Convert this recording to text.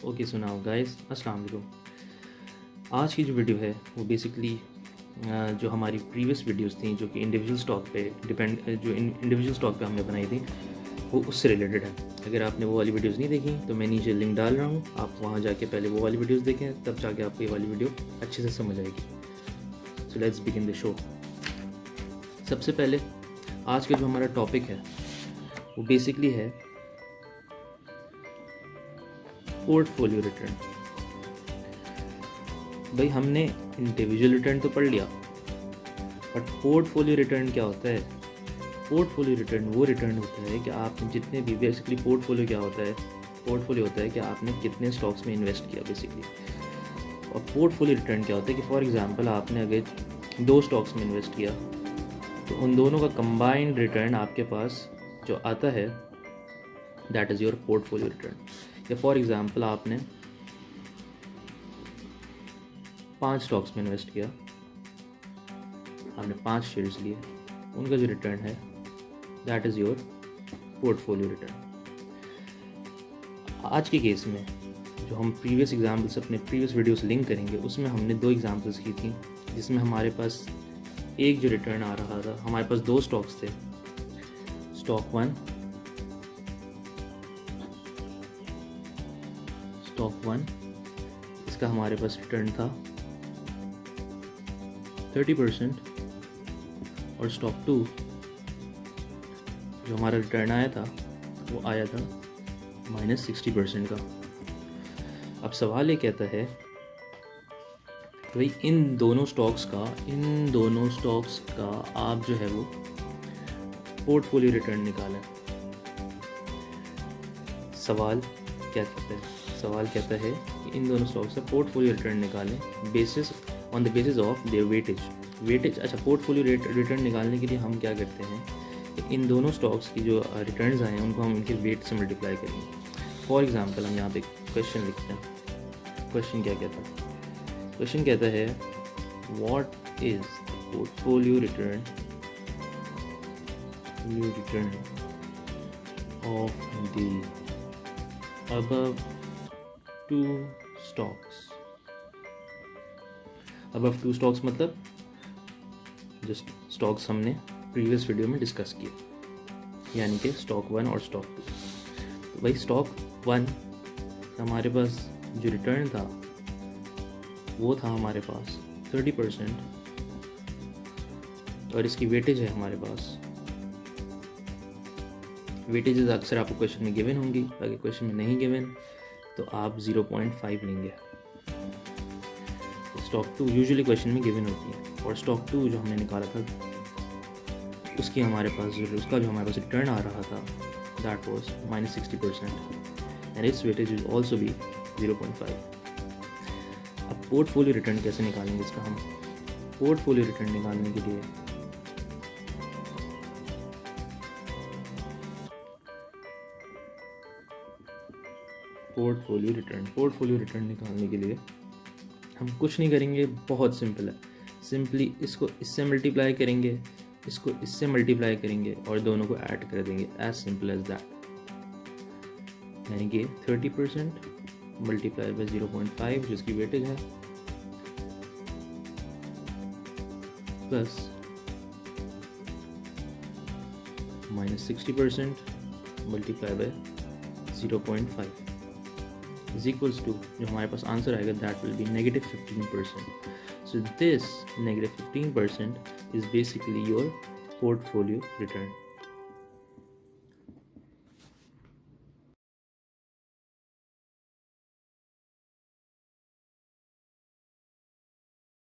Okay सुनाओ guys, अस्सलाम वालेकुम। आज की जो वीडियो है वो बेसिकली जो हमारी प्रीवियस वीडियोस थी जो कि इंडिविजुअल स्टॉक पे डिपेंड जो इंडिविजुअल स्टॉक पे हमने बनाई थी वो उससे रिलेटेड है। अगर आपने वो वाली वीडियोस नहीं देखी तो मैं नीचे लिंक डाल रहा हूँ, आप वहाँ जाके पहले वो वाली वीडियोस देखें, तब जाके आपको ये वाली वीडियो अच्छे से समझ आएगी। So let's begin the show. सबसे पहले आज का जो हमारा टॉपिक है वो बेसिकली है पोर्टफोलियो रिटर्न। भाई हमने इंडिविजुअल रिटर्न तो पढ़ लिया, बट पोर्टफोलियो रिटर्न क्या होता है? पोर्टफोलियो रिटर्न वो रिटर्न होता है कि आपने जितने भी बेसिकली पोर्टफोलियो क्या होता है? पोर्टफोलियो होता है कि आपने कितने स्टॉक्स में इन्वेस्ट किया बेसिकली। और पोर्टफोलियो रिटर्न क्या होता है कि फॉर एग्जांपल आपने अगर 2 स्टॉक्स में इन्वेस्ट किया तो उन दोनों का कंबाइंड रिटर्न आपके पास जो आता है that is your portfolio return. या फॉर एग्जांपल आपने 5 स्टॉक्स में इन्वेस्ट किया, आपने 5 शेयर्स लिए, उनका जो रिटर्न है that is your portfolio return. आज के केस में जो हम प्रीवियस एग्जाम्पल्स अपने प्रीवियस वीडियोस लिंक करेंगे उसमें हमने 2 एग्जाम्पल्स की थी जिसमें हमारे पास एक जो रिटर्न आ रहा था, हमारे पास 2 स्टॉक्स थे। स्टॉक 1 इसका हमारे पास रिटर्न था 30% और स्टॉक 2 जो हमारा रिटर्न आया था वो आया था -60% का। अब सवाल ये कहता है कि भाई इन दोनों स्टॉक्स का आप जो है वो पोर्टफोलियो रिटर्न निकालें। सवाल क्या कहता है? सवाल कहता है कि इन दोनों स्टॉक्स का पोर्टफोलियो रिटर्न निकालें on the basis of their weightage. अच्छा, पोर्टफोलियो रिटर्न निकालने के लिए हम क्या करते हैं कि इन दोनों स्टॉक्स की जो रिटर्न्स आए हैं उनको हम इनके वेट से मल्टीप्लाई करेंगे। फॉर एग्जांपल हम यहाँ पे क्वेश्चन लिखते हैं। क्वेश्चन क्या कहता है? क्वेश्चन कहता है what is the portfolio return of the above 2 stocks। above 2 stocks मतलब जस्ट स्टॉक्स हमने प्रीवियस वीडियो में डिस्कस किए, यानी कि स्टॉक 1 और स्टॉक 2। तो भाई स्टॉक 1 हमारे पास जो रिटर्न था वो था हमारे पास 30% और इसकी वेटेज है हमारे पास। वेटेजेस अक्सर आपको क्वेश्चन में गिवन होंगी, अगर क्वेश्चन में नहीं गिवन तो आप 0.5 लेंगे। स्टॉक 2 यूजुअली क्वेश्चन में गिवन होती है और स्टॉक 2 जो हमने निकाला था उसका जो हमारे पास रिटर्न आ रहा था that was -60% and it's weightage is also भी 0.5। अब पोर्टफोलियो रिटर्न कैसे निकालेंगे इसका? हम पोर्टफोलियो रिटर्न निकालने के लिए पोर्टफोलियो रिटर्न निकालने के लिए हम कुछ नहीं करेंगे, बहुत सिंपल है। सिंपली इसको इससे मल्टीप्लाई करेंगे, इसको इससे मल्टीप्लाई करेंगे और दोनों को ऐड कर देंगे, एज सिंपल एज दैट। यानी कि 30% मल्टीप्लाई बाय 0.5 जिसकी वेटेज है plus -60% multiply by 0.5 is equals to जो हमारे पास आंसर आएगा that will be -15%. So this -15% is basically your portfolio return.